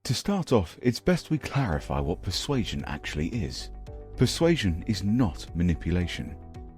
To start off, it's best we clarify what persuasion actually is. Persuasion is not manipulation.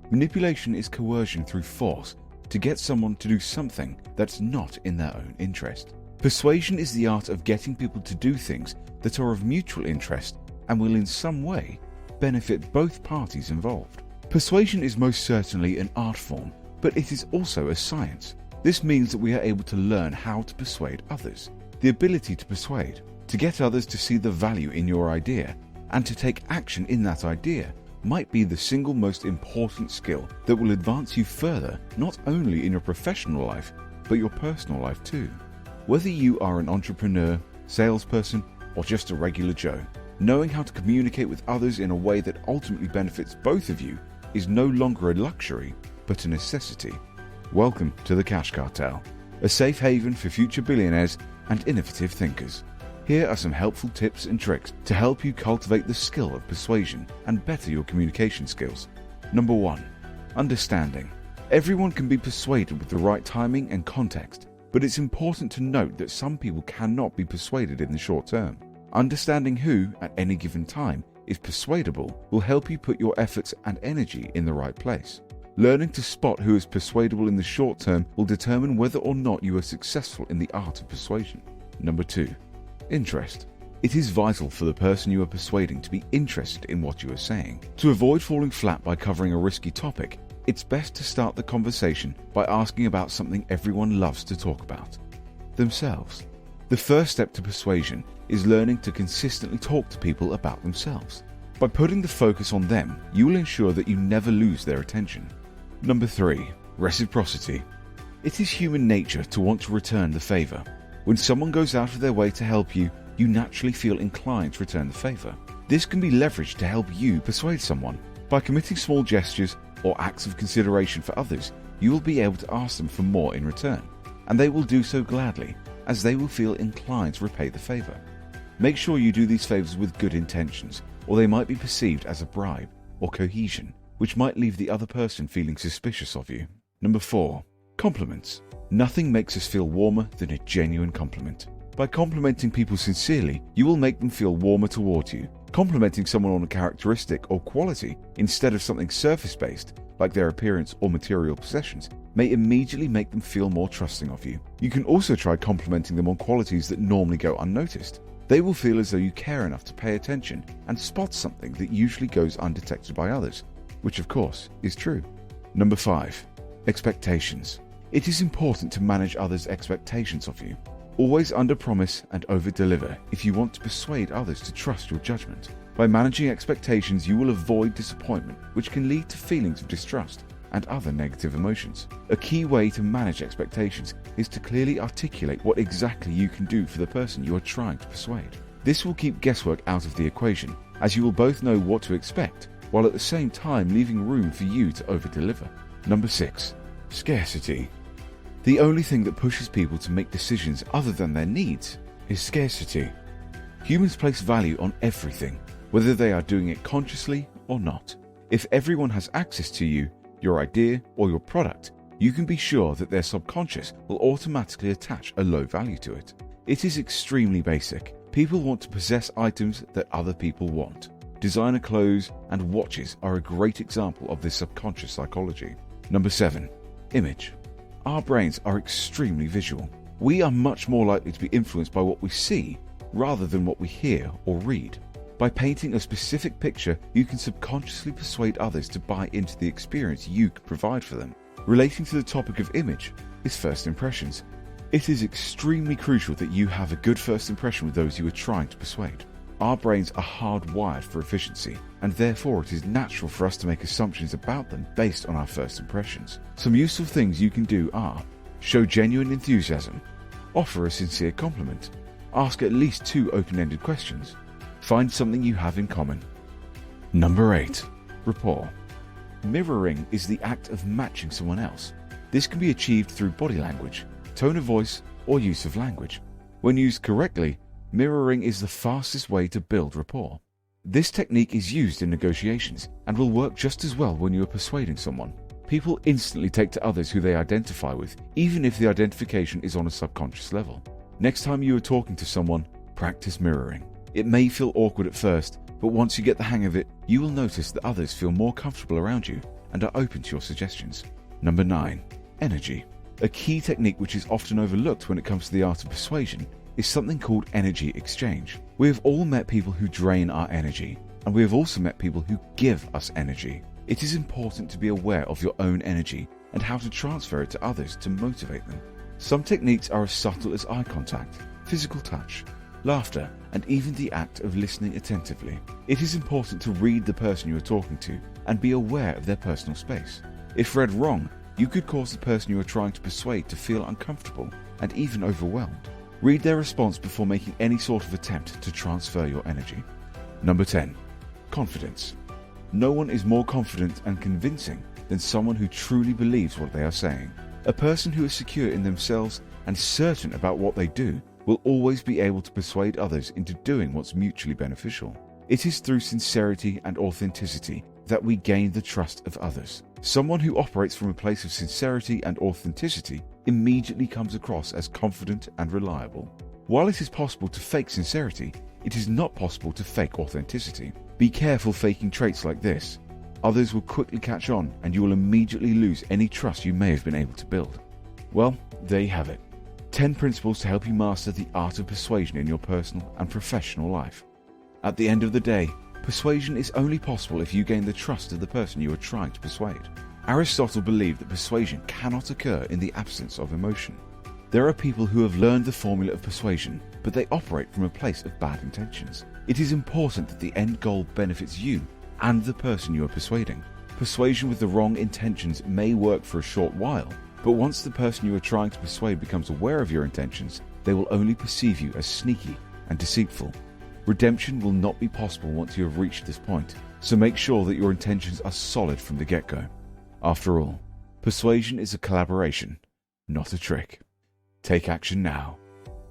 Manipulation is coercion through force to get someone to do something that's not in their own interest. Persuasion is the art of getting people to do things that are of mutual interest and will in some way benefit both parties involved. Persuasion is most certainly an art form, but it is also a science. This means that we are able to learn how to persuade others. The ability to persuade, to get others to see the value in your idea, and to take action in that idea might be the single most important skill that will advance you further, not only in your professional life, but your personal life too. Whether you are an entrepreneur, salesperson, or just a regular Joe, knowing how to communicate with others in a way that ultimately benefits both of you is no longer a luxury, but a necessity. Welcome to the Cash Cartel, a safe haven for future billionaires and innovative thinkers. Here are some helpful tips and tricks to help you cultivate the skill of persuasion and better your communication skills. Number 1. Understanding. Everyone can be persuaded with the right timing and context, but it's important to note that some people cannot be persuaded in the short term. Understanding who, at any given time, is persuadable will help you put your efforts and energy in the right place. Learning to spot who is persuadable in the short term will determine whether or not you are successful in the art of persuasion. Number 2. Interest. It is vital for the person you are persuading to be interested in what you are saying. To avoid falling flat by covering a risky topic, it's best to start the conversation by asking about something everyone loves to talk about: themselves. The first step to persuasion is learning to consistently talk to people about themselves. By putting the focus on them, you will ensure that you never lose their attention. Number 3. Reciprocity. It is human nature to want to return the favor. When someone goes out of their way to help you, you naturally feel inclined to return the favor. This can be leveraged to help you persuade someone. By committing small gestures or acts of consideration for others, you will be able to ask them for more in return, and they will do so gladly, as they will feel inclined to repay the favor. Make sure you do these favors with good intentions, or they might be perceived as a bribe or cohesion, which might leave the other person feeling suspicious of you. Number 4. Compliments. Nothing makes us feel warmer than a genuine compliment. By complimenting people sincerely, you will make them feel warmer towards you. Complimenting someone on a characteristic or quality instead of something surface-based, like their appearance or material possessions, may immediately make them feel more trusting of you. You can also try complimenting them on qualities that normally go unnoticed. They will feel as though you care enough to pay attention and spot something that usually goes undetected by others, which of course is true. Number 5. Expectations. It is important to manage others' expectations of you. Always under-promise and over-deliver if you want to persuade others to trust your judgment. By managing expectations, you will avoid disappointment, which can lead to feelings of distrust and other negative emotions. A key way to manage expectations is to clearly articulate what exactly you can do for the person you are trying to persuade. This will keep guesswork out of the equation, as you will both know what to expect, while at the same time leaving room for you to over-deliver. Number 6. Scarcity. The only thing that pushes people to make decisions other than their needs is scarcity. Humans place value on everything, whether they are doing it consciously or not. If everyone has access to you, your idea, or your product, you can be sure that their subconscious will automatically attach a low value to it. It is extremely basic. People want to possess items that other people want. Designer clothes and watches are a great example of this subconscious psychology. Number 7. Image. Our brains are extremely visual. We are much more likely to be influenced by what we see rather than what we hear or read. By painting a specific picture, you can subconsciously persuade others to buy into the experience you can provide for them. Relating to the topic of image is first impressions. It is extremely crucial that you have a good first impression with those you are trying to persuade. Our brains are hardwired for efficiency, and therefore it is natural for us to make assumptions about them based on our first impressions. Some useful things you can do are: show genuine enthusiasm, offer a sincere compliment, ask at least 2 open-ended questions, find something you have in common. Number 8. Rapport. Mirroring is the act of matching someone else. This can be achieved through body language, tone of voice, or use of language. When used correctly, mirroring is the fastest way to build rapport. This technique is used in negotiations and will work just as well when you are persuading someone. People instantly take to others who they identify with, even if the identification is on a subconscious level. Next time you are talking to someone, practice mirroring. It may feel awkward at first, but once you get the hang of it, you will notice that others feel more comfortable around you and are open to your suggestions. Number 9. Energy. A key technique which is often overlooked when it comes to the art of persuasion is something called energy exchange. We have all met people who drain our energy, and we have also met people who give us energy. It is important to be aware of your own energy and how to transfer it to others to motivate them. Some techniques are as subtle as eye contact, physical touch, laughter, and even the act of listening attentively. It is important to read the person you are talking to and be aware of their personal space. If read wrong, you could cause the person you are trying to persuade to feel uncomfortable and even overwhelmed. Read their response before making any sort of attempt to transfer your energy. Number 10. Confidence. No one is more confident and convincing than someone who truly believes what they are saying. A person who is secure in themselves and certain about what they do will always be able to persuade others into doing what's mutually beneficial. It is through sincerity and authenticity that we gain the trust of others. Someone who operates from a place of sincerity and authenticity immediately comes across as confident and reliable. While it is possible to fake sincerity, it is not possible to fake authenticity. Be careful faking traits like this. Others will quickly catch on and you will immediately lose any trust you may have been able to build. Well, there you have it. 10 principles to help you master the art of persuasion in your personal and professional life. At the end of the day, persuasion is only possible if you gain the trust of the person you are trying to persuade. Aristotle believed that persuasion cannot occur in the absence of emotion. There are people who have learned the formula of persuasion, but they operate from a place of bad intentions. It is important that the end goal benefits you and the person you are persuading. Persuasion with the wrong intentions may work for a short while, but once the person you are trying to persuade becomes aware of your intentions, they will only perceive you as sneaky and deceitful. Redemption will not be possible once you have reached this point, so make sure that your intentions are solid from the get-go. After all, persuasion is a collaboration, not a trick. Take action now.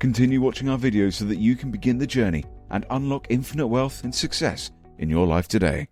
Continue watching our videos so that you can begin the journey and unlock infinite wealth and success in your life today.